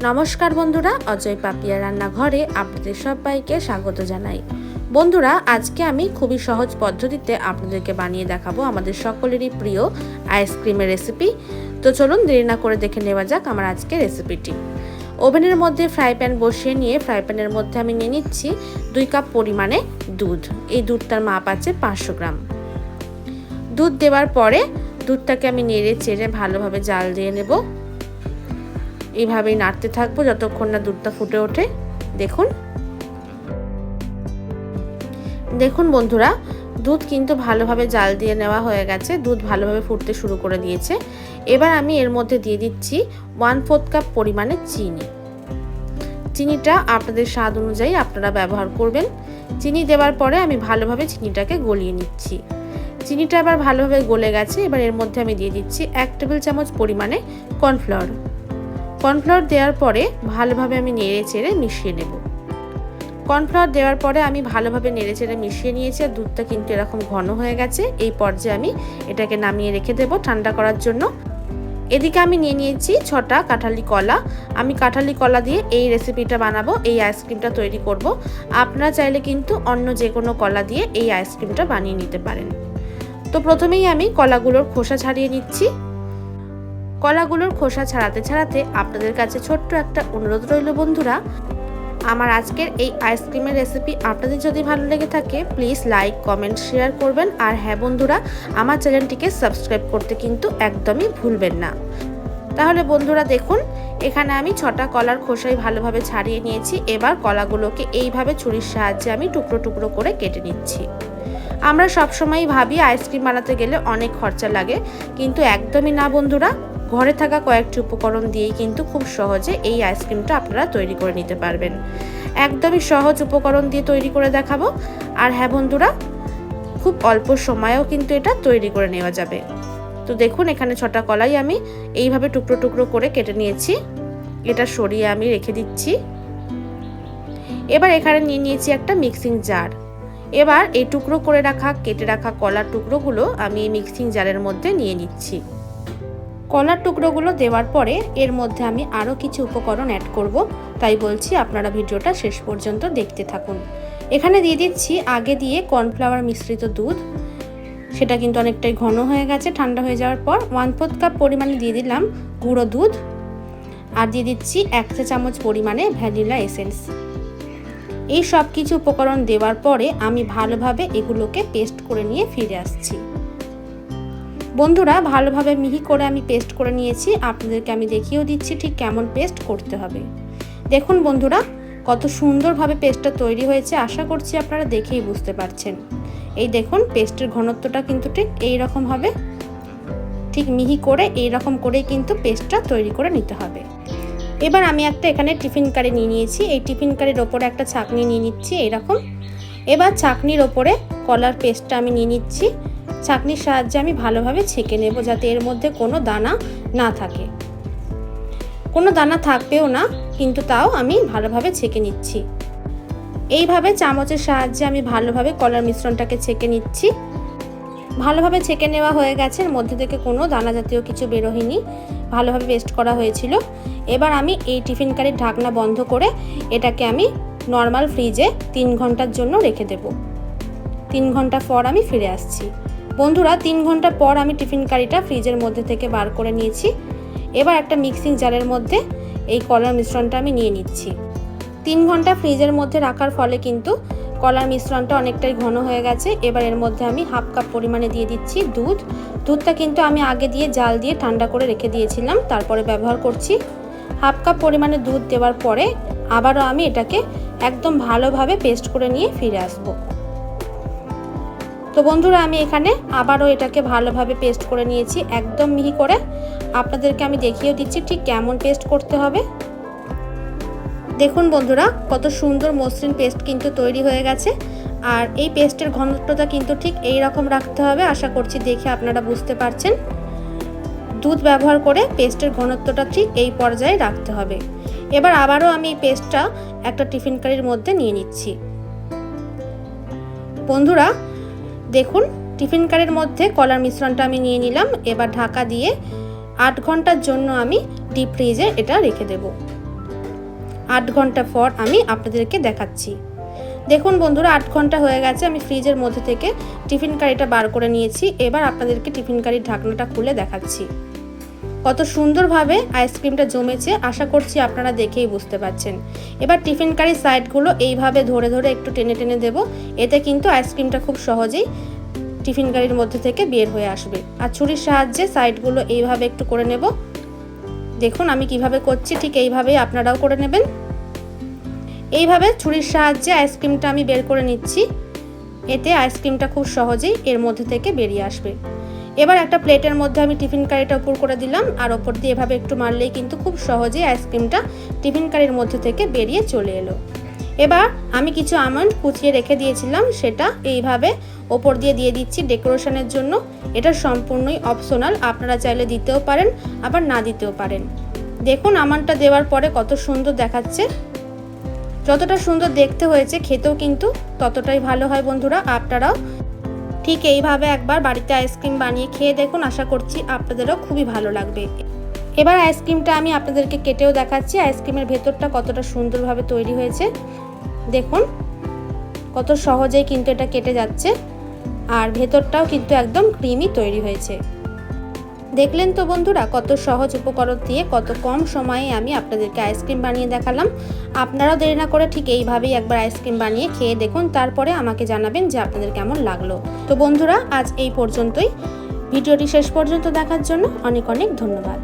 নমস্কার বন্ধুরা, অজয় পাপিয়া রান্নাঘরে আপনাদের সবাইকে স্বাগত জানাই। বন্ধুরা, আজকে আমি খুবই সহজ পদ্ধতিতে আপনাদেরকে বানিয়ে দেখাবো আমাদের সকলেরই প্রিয় আইসক্রিমের রেসিপি। তো চলুন দেরি না করে দেখে নেওয়া যাক আমার আজকের রেসিপিটি। ওভেনের মধ্যে ফ্রাই প্যান বসিয়ে নিয়ে ফ্রাই প্যানের মধ্যে আমি নিয়ে নিচ্ছি 2 কাপ পরিমাণে দুধ। এই দুধটার মাপ আছে 500 গ্রাম। দুধ দেওয়ার পরে দুধটাকে আমি নেড়ে চেড়ে ভালোভাবে জাল দিয়ে নেব। এইভাবেই নাড়তে থাকবো যতক্ষণ না দুধটা ফুটে ওঠে। দেখুন বন্ধুরা, দুধ কিন্তু ভালোভাবে জাল দিয়ে নেওয়া হয়ে গেছে। দুধ ভালোভাবে ফুটতে শুরু করে দিয়েছে। এবার আমি এর মধ্যে দিয়ে দিচ্ছি 1/4 কাপ পরিমাণে চিনি। চিনিটা আপনাদের স্বাদ অনুযায়ী আপনারা ব্যবহার করবেন। চিনি দেওয়ার পরে আমি ভালোভাবে চিনিটাকে গলিয়ে নিচ্ছি। চিনিটা এবার ভালোভাবে গলে গেছে। এবার এর মধ্যে আমি দিয়ে দিচ্ছি 1 টেবিল চামচ পরিমাণে কর্নফ্লাওয়ার। কর্নফ্লাওয়ার দেওয়ার পরে ভালোভাবে আমি নেড়ে চেড়ে মিশিয়ে নেব। কর্নফ্লাওয়ার দেওয়ার পরে আমি ভালোভাবে নেড়ে চেড়ে মিশিয়ে নিয়েছি আর দুধটা কিন্তু এরকম ঘন হয়ে গেছে। এই পর্যায়ে আমি এটাকে নামিয়ে রেখে দেব ঠান্ডা করার জন্য। এদিকে আমি নিয়ে নিয়েছি 6টা কাঁঠালি কলা। আমি কাঁঠালি কলা দিয়ে এই রেসিপিটা বানাবো, এই আইসক্রিমটা তৈরি করব। আপনারা চাইলে কিন্তু অন্য যে কোনো কলা দিয়ে এই আইসক্রিমটা বানিয়ে নিতে পারেন। তো প্রথমেই আমি কলাগুলোর খোসা ছাড়িয়ে নিচ্ছি। কলাগুলোর খোসা ছাড়াতে ছাড়াতে আপনাদের কাছে ছোট্ট একটা অনুরোধ রইল বন্ধুরা, আমার আজকের এই আইসক্রিমের রেসিপি আপনাদের যদি ভালো লেগে থাকে প্লিজ লাইক, কমেন্ট, শেয়ার করবেন। আর হ্যাঁ বন্ধুরা, আমার চ্যানেলটিকে সাবস্ক্রাইব করতে কিন্তু একদমই ভুলবেন না। তাহলে বন্ধুরা দেখুন, এখানে আমি 6টা কলার খোসাই ভালোভাবে ছাড়িয়ে নিয়েছি। এবার কলাগুলোকে এইভাবে ছুরির সাহায্যে আমি টুকরো টুকরো করে কেটে নিচ্ছি। আমরা সবসময় ভাবি আইসক্রিম বানাতে গেলে অনেক খরচা লাগে, কিন্তু একদমই না বন্ধুরা। ঘরে থাকা কয়েকটি উপকরণ দিয়েই কিন্তু খুব সহজে এই আইসক্রিমটা আপনারা তৈরি করে নিতে পারবেন। একদমই সহজ উপকরণ দিয়ে তৈরি করে দেখাবো। আর হ্যাঁ বন্ধুরা, খুব অল্প সময়েও কিন্তু এটা তৈরি করে নেওয়া যাবে। তো দেখুন, এখানে 6টা কলাই আমি এইভাবে টুকরো টুকরো করে কেটে নিয়েছি। এটা সরিয়ে আমি রেখে দিচ্ছি। এবার এখানে নিয়ে নিয়েছি একটা মিক্সিং জার। এবার এই টুকরো করে রাখা কেটে রাখা কলার টুকরোগুলো আমি এই মিক্সিং জারের মধ্যে নিয়ে নিচ্ছি। কলার টুকরোগুলো দেওয়ার পরে এর মধ্যে আমি আরও কিছু উপকরণ অ্যাড করব, তাই বলছি আপনারা ভিডিওটা শেষ পর্যন্ত দেখতে থাকুন। এখানে দিয়ে দিচ্ছি আগে দিয়ে কর্নফ্লাওয়ার মিশ্রিত দুধ। সেটা কিন্তু অনেকটাই ঘন হয়ে গেছে। ঠান্ডা হয়ে যাওয়ার পর 1/4 কাপ পরিমাণে দিয়ে দিলাম গুঁড়ো দুধ। আর দিয়ে দিচ্ছি 1 চা চামচ পরিমাণে ভ্যানিলা এসেন্স। এই সব কিছু উপকরণ দেওয়ার পরে আমি ভালোভাবে এগুলোকে পেস্ট করে নিয়ে ফিরে আসছি। বন্ধুরা, ভালোভাবে মিহি করে আমি পেস্ট করে নিয়েছি। আপনাদেরকে আমি দেখিয়েও দিচ্ছি ঠিক কেমন পেস্ট করতে হবে। দেখুন বন্ধুরা, কত সুন্দরভাবে পেস্টটা তৈরি হয়েছে। আশা করছি আপনারা দেখেই বুঝতে পারছেন। এই দেখুন, পেস্টের ঘনত্বটা কিন্তু ঠিক এই রকম হবে। ঠিক মিহি করে এই রকম করেই কিন্তু পেস্টটা তৈরি করে নিতে হবে। এবার আমি একটা এখানে টিফিন কারি নিয়ে নিয়েছি। এই টিফিন কারির ওপরে একটা ছাঁকনি নিয়ে নিচ্ছি এইরকম। এবার ছাঁকনির ওপরে কলার পেস্টটা আমি নিয়ে নিচ্ছি। ছাঁকনির সাহায্যে আমি ভালোভাবে ছেঁকে নেব, যাতে এর মধ্যে কোনো দানা না থাকে। কোনো দানা থাকবেও না, কিন্তু তাও আমি ভালোভাবে ছেঁকে নিচ্ছি। এইভাবে চামচের সাহায্যে আমি ভালোভাবে কলার মিশ্রণটাকে ছেঁকে নিচ্ছি। ভালোভাবে ছেঁকে নেওয়া হয়ে গেছে। এর মধ্যে থেকে কোনো দানা জাতীয় কিছু বেরোয়নি। ভালোভাবে পেস্ট করা হয়েছিল। এবার আমি এই টিফিন কারির ঢাকনা বন্ধ করে এটাকে আমি নর্মাল ফ্রিজে 3 ঘন্টার জন্য রেখে দেব। 3 ঘন্টা পর আমি ফিরে আসছি। বন্ধুরা, 3 ঘন্টা পর আমি টিফিন কারিটা ফ্রিজের মধ্যে থেকে বার করে নিয়েছি। এবার একটা মিক্সিং জারের মধ্যে এই কলার মিশ্রণটা আমি নিয়ে নিচ্ছি। 3 ঘন্টা ফ্রিজের মধ্যে রাখার ফলে কিন্তু কলার মিশ্রণটা অনেকটাই ঘন হয়ে গেছে। এবার এর মধ্যে আমি 1/2 কাপ পরিমাণে দিয়ে দিচ্ছি দুধ। দুধটা কিন্তু আমি আগে দিয়ে জাল দিয়ে ঠান্ডা করে রেখে দিয়েছিলাম, তারপরে ব্যবহার করছি। 1/2 কাপ পরিমাণে দুধ দেওয়ার পরে আবারও আমি এটাকে একদম ভালোভাবে পেস্ট করে নিয়ে ফিরে আসব। তো বন্ধুরা, আমি এখানে আবারও এটাকে ভালোভাবে পেস্ট করে নিয়েছি, একদম মিহি করে। আপনাদেরকে আমি দেখিয়েও দিচ্ছি ঠিক কেমন পেস্ট করতে হবে। দেখুন বন্ধুরা, কত সুন্দর মসৃণ পেস্ট কিন্তু তৈরি হয়ে গেছে। আর এই পেস্টের ঘনত্বটা কিন্তু ঠিক এই রকম রাখতে হবে। আশা করছি দেখে আপনারা বুঝতে পারছেন। দুধ ব্যবহার করে পেস্টের ঘনত্বটা ঠিক এই পর্যায়ে রাখতে হবে। এবার আবারও আমি এই পেস্টটা একটা টিফিন কারির মধ্যে নিয়ে নিচ্ছি। বন্ধুরা দেখুন, টিফিন কারির মধ্যে কলার মিশ্রণটা আমি নিয়ে নিলাম। এবার ঢাকা দিয়ে 8 ঘন্টার জন্য আমি ডিপ ফ্রিজে এটা রেখে দেব। 8 ঘন্টা পর আমি আপনাদেরকে দেখাচ্ছি। দেখুন বন্ধুরা, 8 ঘন্টা হয়ে গেছে, আমি ফ্রিজের মধ্যে থেকে টিফিন কারিটা বার করে নিয়েছি। এবার আপনাদেরকে টিফিন কারির ঢাকনাটা খুলে দেখাচ্ছি। কত সুন্দরভাবে আইসক্রিমটা জমেছে, আশা করছি আপনারা দেখেই বুঝতে পারছেন। এবার টিফিন কারির সাইডগুলো এইভাবে ধরে ধরে একটু টেনে টেনে দেব, এতে কিন্তু আইসক্রিমটা খুব সহজেই টিফিন কারির মধ্যে থেকে বের হয়ে আসবে। আর ছুরির সাহায্যে সাইডগুলো এইভাবে একটু করে নেব। দেখুন আমি কিভাবে করছি, ঠিক এইভাবেই আপনারাও করে নেবেন। এইভাবে ছুরির সাহায্যে আইসক্রিমটা আমি বের করে নিচ্ছি, এতে আইসক্রিমটা খুব সহজেই এর মধ্যে থেকে বেরিয়ে আসবে। এবার একটা প্লেটের মধ্যে আমি টিফিন কারিটা উপর করে দিলাম, আর ওপর দিয়ে এভাবে একটু মারলেই কিন্তু খুব সহজেই আইসক্রিমটা টিফিন কারির মধ্যে থেকে বেরিয়ে চলে এলো। এবার আমি কিছু আমন্ড কুচিয়ে রেখে দিয়েছিলাম, সেটা এইভাবে ওপর দিয়ে দিয়ে দিচ্ছি ডেকোরেশনের জন্য। এটা সম্পূর্ণই অপশনাল, আপনারা চাইলে দিতেও পারেন আবার না দিতেও পারেন। দেখুন আমন্ডটা দেওয়ার পরে কত সুন্দর দেখাচ্ছে। যতটা সুন্দর দেখতে হয়েছে খেতেও কিন্তু ততটাই ভালো হয় বন্ধুরা। আপনারাও ঠিক এইভাবে একবার বাড়িতে আইসক্রিম বানিয়ে খেয়ে দেখুন, আশা করছি আপনাদেরও খুবই ভালো লাগবে। এবার আইসক্রিমটা আমি আপনাদেরকে কেটেও দেখাচ্ছি, আইসক্রিমের ভেতরটা কতটা সুন্দরভাবে তৈরি হয়েছে। দেখুন কত সহজেই কিন্তু এটা কেটে যাচ্ছে, আর ভেতরটাও কিন্তু একদম ক্রিমি তৈরি হয়েছে। দেখলেন তো বন্ধুরা, কত সহজ উপকরণ দিয়ে কত কম সময়ে আমি আপনাদেরকে আইসক্রিম বানিয়ে দেখালাম। আপনারাও দেরি না করে ঠিক এইভাবেই একবার আইসক্রিম বানিয়ে খেয়ে দেখুন, তারপরে আমাকে জানাবেন যে আপনাদের কেমন লাগলো। তো বন্ধুরা, আজ এই পর্যন্তই। ভিডিওটি শেষ পর্যন্ত দেখার জন্য অনেক অনেক ধন্যবাদ।